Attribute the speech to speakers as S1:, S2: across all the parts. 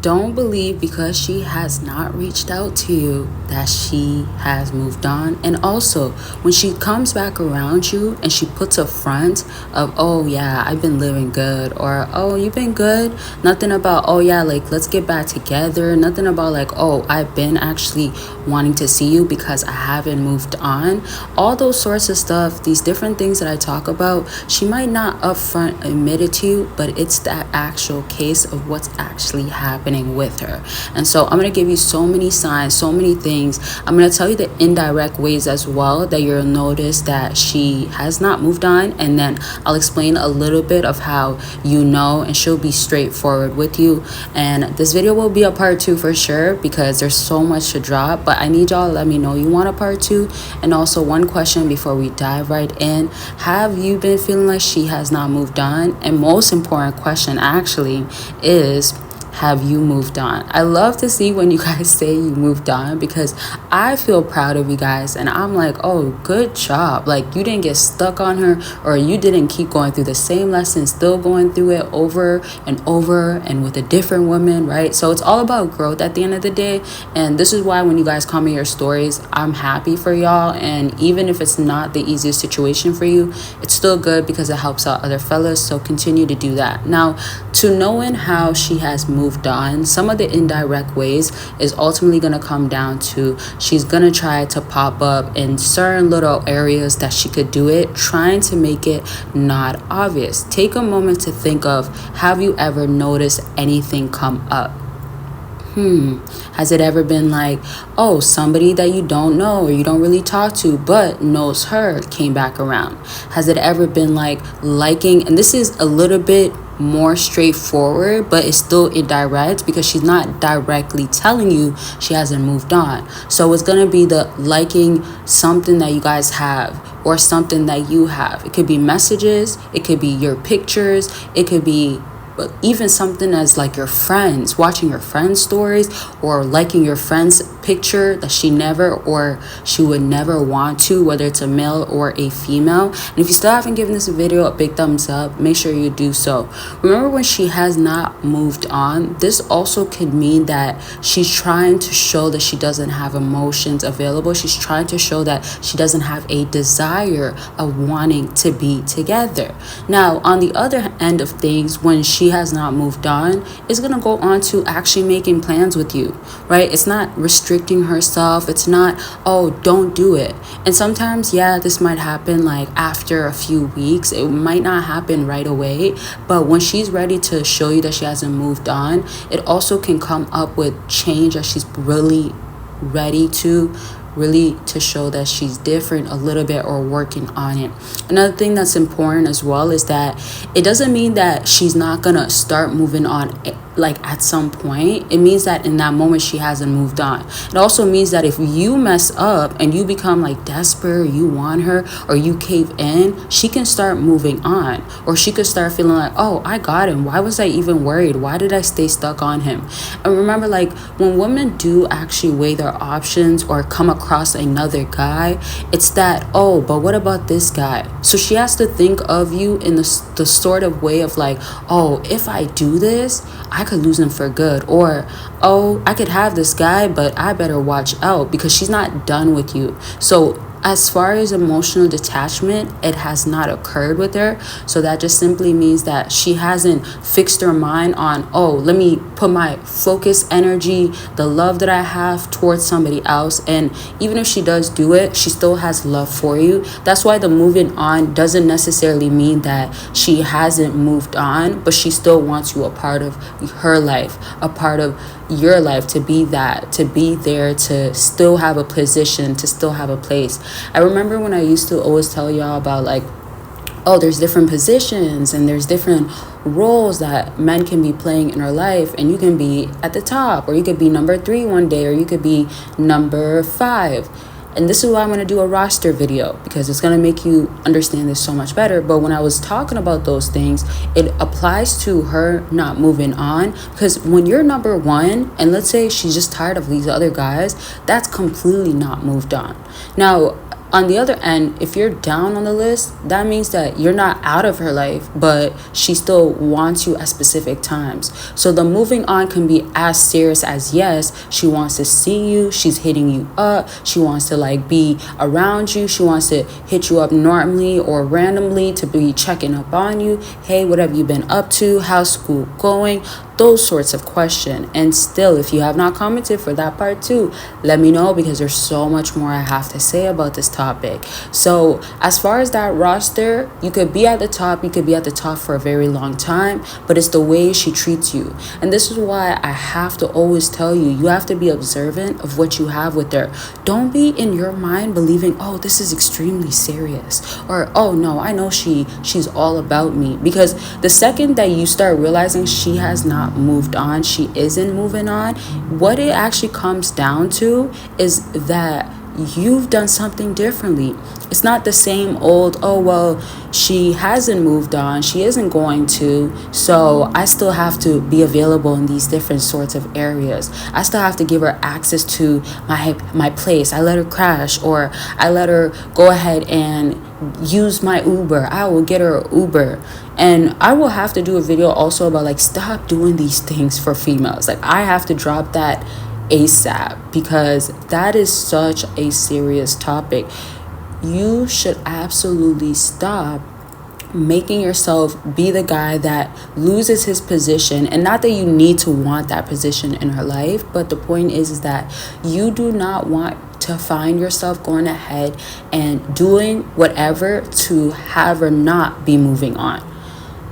S1: don't believe because she has not reached out to you that she has moved on. And also, when she comes back around you and she puts a front of, oh yeah, I've been living good, or oh, you've been good, nothing about, oh yeah, like let's get back together, nothing about like, oh, I've been actually wanting to see you because I haven't moved on, all those sorts of stuff, these different things that I talk about, she might not upfront admit it to you, but it's that actual case of what's actually happening with her. And so I'm going to give you so many signs, so many things. I'm going to tell you the indirect ways as well that you'll notice that she has not moved on, and then I'll explain a little bit of how you know, and she'll be straightforward with you. And this video will be a part 2 for sure because there's so much to drop, but I need y'all to let me know you want a part 2. And also, one question before we dive right in: have you been feeling like she has not moved on? And most important question actually is, have you moved on? I love to see when you guys say you moved on, because I feel proud of you guys, and I'm like, oh, good job. Like, you didn't get stuck on her, or you didn't keep going through the same lesson, still going through it over and over and with a different woman, right? So it's all about growth at the end of the day. And this is why when you guys call me your stories, I'm happy for y'all. And even if it's not the easiest situation for you, it's still good because it helps out other fellas. So continue to do that. Now, to knowing how she has moved on, some of the indirect ways is ultimately going to come down to, she's going to try to pop up in certain little areas that she could do it, trying to make it not obvious. Take a moment to think of, have you ever noticed anything come up? Has it ever been like, oh, somebody that you don't know or you don't really talk to but knows her came back around? Has it ever been like liking, and this is a little bit more straightforward, but it's still indirect because she's not directly telling you she hasn't moved on. So it's gonna be the liking something that you guys have or something that you have. It could be messages, it could be your pictures, it could be even something as like your friends, watching your friends' stories, or liking your friend's picture that she never, or she would never want to, whether it's a male or a female. And if you still haven't given this video a big thumbs up, make sure you do so. Remember, when she has not moved on, this also could mean that she's trying to show that she doesn't have emotions available. She's trying to show that she doesn't have a desire of wanting to be together. Now, on the other end of things, when she has not moved on, is going to go on to actually making plans with you, right? It's not restricting herself. It's not, oh, don't do it. And sometimes, yeah, this might happen like after a few weeks. It might not happen right away, but when she's ready to show you that she hasn't moved on, it also can come up with change that she's really ready to show that she's different a little bit or working on it. Another thing that's important as well is that it doesn't mean that she's not gonna start moving on like at some point. It means that in that moment she hasn't moved on. It also means that if you mess up and you become like desperate, or you want her, or you cave in, she can start moving on, or she could start feeling like, oh, I got him, why was I even worried, why did I stay stuck on him? And remember, like, when women do actually weigh their options or come across another guy, it's that, oh, but what about this guy? So she has to think of you in the sort of way of like, oh, if I do this, I could lose him for good, or oh, I could have this guy, but I better watch out, because she's not done with you. So as far as emotional detachment, it has not occurred with her. So that just simply means that she hasn't fixed her mind on, oh, let me put my focus energy, the love that I have towards somebody else. And even if she does do it, she still has love for you. That's why the moving on doesn't necessarily mean that she hasn't moved on, but she still wants you a part of her life, a part of your life, to be that, to be there, to still have a position, to still have a place. I remember when I used to always tell y'all about like, oh, there's different positions and there's different roles that men can be playing in our life, and you can be at the top, or you could be number 3 one day, or you could be number 5. And this is why I'm going to do a roster video, because it's going to make you understand this so much better. But when I was talking about those things, it applies to her not moving on, because when you're number 1, and let's say she's just tired of these other guys, that's completely not moved on. Now, On the other end, if you're down on the list, that means that you're not out of her life, but she still wants you at specific times. So the moving on can be as serious as, yes, she wants to see you, she's hitting you up, she wants to like be around you, she wants to hit you up normally or randomly to be checking up on you. Hey, what have you been up to? How's school going? Those sorts of questions. And still, if you have not commented for that part too, let me know, because there's so much more I have to say about this topic. So as far as that roster, you could be at the top, you could be at the top for a very long time, but it's the way she treats you. And this is why I have to always tell you, you have to be observant of what you have with her. Don't be in your mind believing, oh, this is extremely serious, or oh no, I know she's all about me. Because the second that you start realizing she has not moved on, she isn't moving on, what it actually comes down to is that you've done something differently. It's not the same old, oh well, she hasn't moved on, she isn't going to, so I still have to be available in these different sorts of areas. I still have to give her access to my place. I let her crash, or I let her go ahead and use my Uber. I will get her an Uber. And I will have to do a video also about like, stop doing these things for females. Like, I have to drop that ASAP, because that is such a serious topic. You should absolutely stop making yourself be the guy that loses his position. And not that you need to want that position in her life, but the point is that you do not want to find yourself going ahead and doing whatever to have her not be moving on.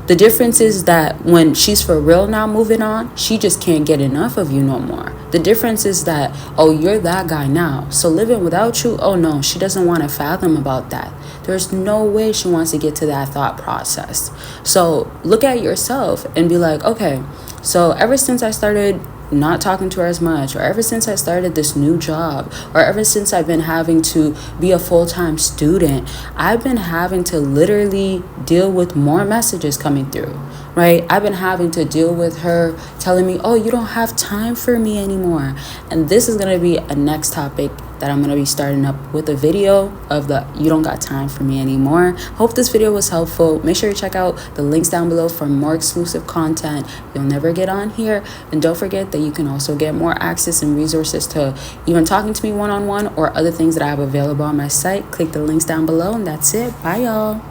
S1: The difference is that when she's for real not moving on, she just can't get enough of you no more. The difference is that, oh, you're that guy now, so living without you, oh no, she doesn't want to fathom about that. There's no way she wants to get to that thought process. So look at yourself and be like, okay, so ever since I started not talking to her as much, or ever since I started this new job, or ever since I've been having to be a full-time student, I've been having to literally deal with more messages coming through, right? I've been having to deal with her telling me, oh, you don't have time for me anymore. And this is going to be a next topic that I'm going to be starting up with a video of the you don't got time for me anymore. Hope this video was helpful. Make sure you check out the links down below for more exclusive content you'll never get on here. And don't forget that you can also get more access and resources to even talking to me one-on-one or other things that I have available on my site. Click the links down below, and that's it. Bye, y'all.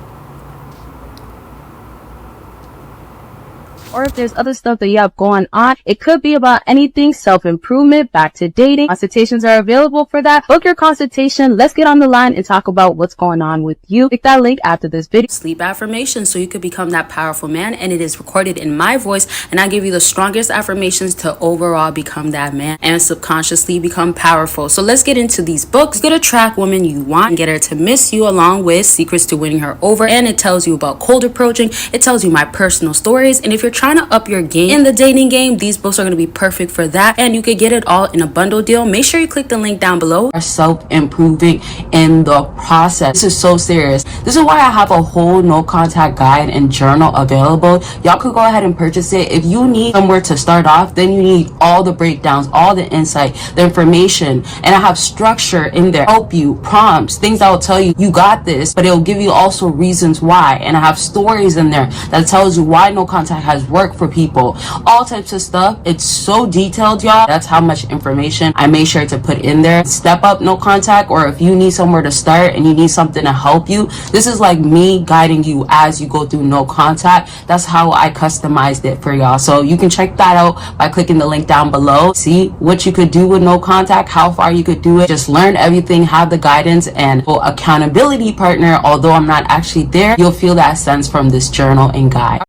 S2: Or if there's other stuff that you have going on, it could be about anything, self-improvement, back to dating. Consultations are available for that. Book your consultation. Let's get on the line and talk about what's going on with you. Click that link after this video.
S1: Sleep affirmations so you could become that powerful man, and it is recorded in my voice, and I give you the strongest affirmations to overall become that man and subconsciously become powerful. So let's get into these books. Get a track woman you want and get her to miss you, along with secrets to winning her over, and it tells you about cold approaching. It tells you my personal stories, and if you're trying to up your game in the dating game, these books are going to be perfect for that, and you could get it all in a bundle deal. Make sure you click the link down below. Self-improving in the process. This is so serious. This is why I have a whole no contact guide and journal available. Y'all could go ahead and purchase it. If you need somewhere to start off, then you need all the breakdowns, all the insight, the information, and I have structure in there, help you, prompts, things that will tell you you got this, but it'll give you also reasons why, and I have stories in there that tells you why no contact has worked for people, all types of stuff. It's so detailed, y'all. That's how much information I made sure to put in there. Step up no contact, or if you need somewhere to start and you need something to help you, this is like me guiding you as you go through no contact. That's how I customized it for y'all. So you can check that out by clicking the link down below. See what you could do with no contact, how far you could do it. Just learn everything, have the guidance and accountability partner. Although I'm not actually there, you'll feel that sense from this journal and guide.